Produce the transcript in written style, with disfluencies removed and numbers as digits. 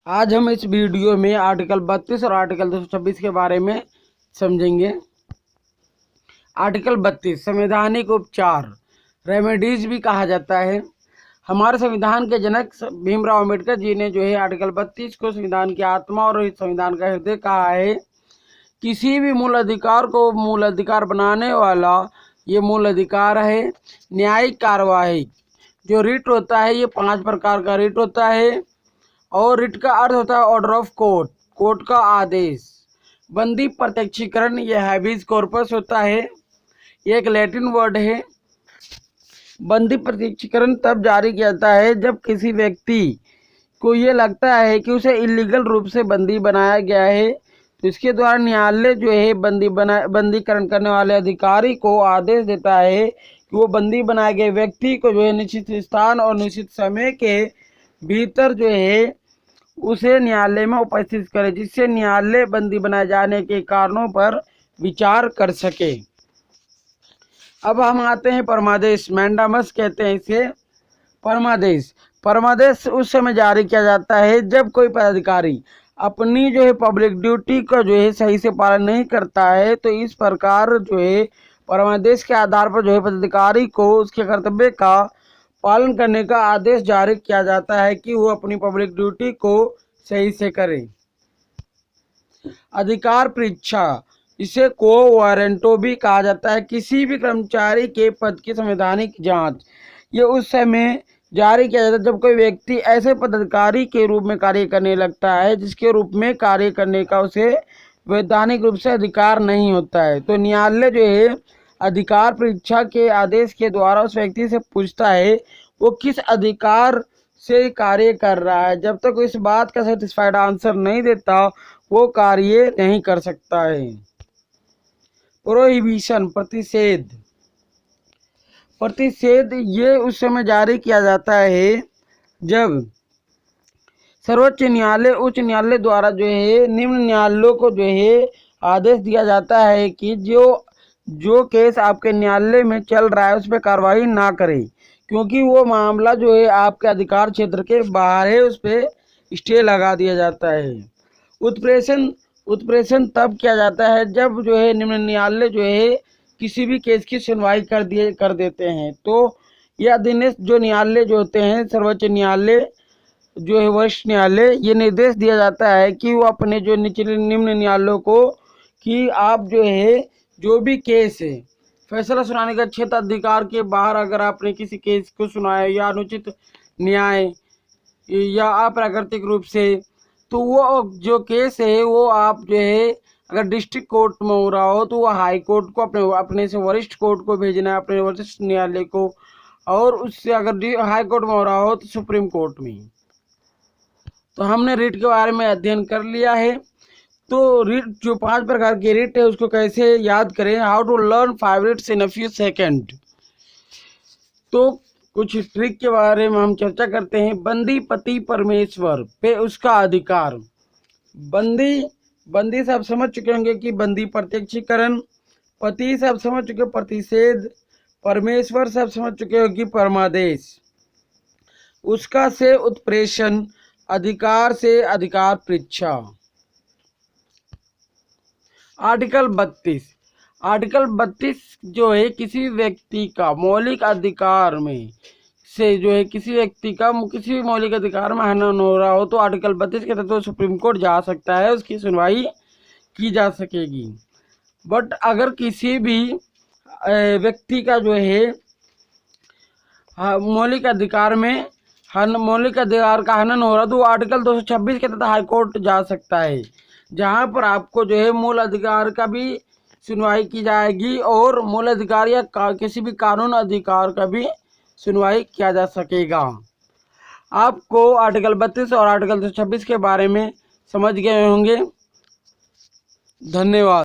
आज हम इस वीडियो में आर्टिकल 32 और आर्टिकल 226 के बारे में समझेंगे। आर्टिकल 32 संवैधानिक उपचार, रेमेडीज भी कहा जाता है। हमारे संविधान के जनक भीमराव अम्बेडकर जी ने जो है आर्टिकल 32 को संविधान की आत्मा और संविधान का हृदय कहा है। किसी भी मूल अधिकार को मूल अधिकार बनाने वाला ये मूल अधिकार है। न्यायिक कार्यवाही जो रिट होता है, ये 5 प्रकार का रिट होता है और रिट का अर्थ होता है ऑर्डर ऑफ कोर्ट, कोर्ट का आदेश। बंदी प्रत्यक्षीकरण ये हैबिस कॉर्पस होता है, ये एक लैटिन वर्ड है। बंदी प्रत्यक्षीकरण तब जारी किया जाता है जब किसी व्यक्ति को ये लगता है कि उसे इलीगल रूप से बंदी बनाया गया है, तो इसके द्वारा न्यायालय जो है बंदीकरण करने वाले अधिकारी को आदेश देता है कि वो बंदी बनाए गए व्यक्ति को जो है निश्चित स्थान और निश्चित समय के भीतर जो है उसे न्यायालय में उपस्थित करे, जिससे न्यायालय बंदी बनाए जाने के कारणों पर विचार कर सके। अब हम आते हैं परमादेश, मैंडामस कहते हैं इसे। परमादेश उस समय जारी किया जाता है जब कोई पदाधिकारी अपनी जो है पब्लिक ड्यूटी का जो है सही से पालन नहीं करता है, तो इस प्रकार जो है परमादेश के आधार पर जो है पदाधिकारी को उसके कर्तव्य का पालन करने का आदेश जारी किया जाता है कि वो अपनी पब्लिक ड्यूटी को सही से करे। अधिकार परीक्षा, इसे को वारंटो भी कहा जाता है। किसी भी कर्मचारी के पद की संवैधानिक जांच ये उस समय जारी किया जाता है जब कोई व्यक्ति ऐसे पदाधिकारी के रूप में कार्य करने लगता है जिसके रूप में कार्य करने का उसे वैधानिक रूप से अधिकार नहीं होता है। तो न्यायालय जो है अधिकार परीक्षा के आदेश के द्वारा उस व्यक्ति से पूछता है वो किस अधिकार से कार्य कर रहा है। जब तक इस बात का सेटिस्फाइड आंसर नहीं देता वो कार्य नहीं कर सकता है। प्रोहिबिशन, प्रतिषेध ये उस समय जारी किया जाता है जब सर्वोच्च न्यायालय उच्च न्यायालय द्वारा जो है निम्न न्यायालयों को जो है आदेश दिया जाता है कि जो केस आपके न्यायालय में चल रहा है उस पर कार्रवाई ना करें, क्योंकि वो मामला जो है आपके अधिकार क्षेत्र के बाहर है, उस पर स्टे लगा दिया जाता है। उत्प्रेषण तब किया जाता है जब जो है निम्न न्यायालय जो है किसी भी केस की सुनवाई कर देते हैं। तो यह अधीनस्थ जो न्यायालय जो होते हैं, सर्वोच्च न्यायालय जो है वरिष्ठ न्यायालय, ये निर्देश दिया जाता है कि वो अपने जो निचले निम्न न्यायालयों को कि आप जो है जो भी केस है फैसला सुनाने का क्षेत्र अधिकार के बाहर अगर आपने किसी केस को सुनाया या अनुचित न्याय या अप्राकृतिक रूप से, तो वो जो केस है वो आप जो है अगर डिस्ट्रिक्ट कोर्ट में हो रहा हो तो वो हाई कोर्ट को अपने से वरिष्ठ कोर्ट को भेजना है, अपने वरिष्ठ न्यायालय को, और उससे अगर हाई कोर्ट में हो रहा हो तो सुप्रीम कोर्ट में। तो हमने रिट के बारे में अध्ययन कर लिया है। तो रिट जो 5 प्रकार की रिट है उसको कैसे याद करें, how to learn 5 writs in a few second. तो कुछ ट्रिक के बारे में हम चर्चा करते हैं। बंदी पति परमेश्वर पे उसका अधिकार। बंदी से आप समझ चुके होंगे कि बंदी प्रत्यक्षीकरण, पति से आप समझ चुके हो प्रतिषेध, परमेश्वर से आप समझ चुके हो कि परमादेश, उसका से उत्प्रेषण, अधिकार से अधिकार परीक्षा। आर्टिकल 32 जो है किसी व्यक्ति का मौलिक अधिकार में से जो है किसी व्यक्ति का किसी भी मौलिक अधिकार में हनन हो रहा हो तो आर्टिकल 32 के तहत तो सुप्रीम कोर्ट जा सकता है, उसकी सुनवाई की जा सकेगी। बट अगर किसी भी व्यक्ति का जो है मौलिक अधिकार का हनन हो रहा तो आर्टिकल 226 के तहत हाई कोर्ट जा सकता है, जहां पर आपको जो है मूल अधिकार का भी सुनवाई की जाएगी और मूल अधिकार या किसी भी कानून अधिकार का भी सुनवाई किया जा सकेगा। आपको आर्टिकल 32 और आर्टिकल 226 के बारे में समझ गए होंगे। धन्यवाद।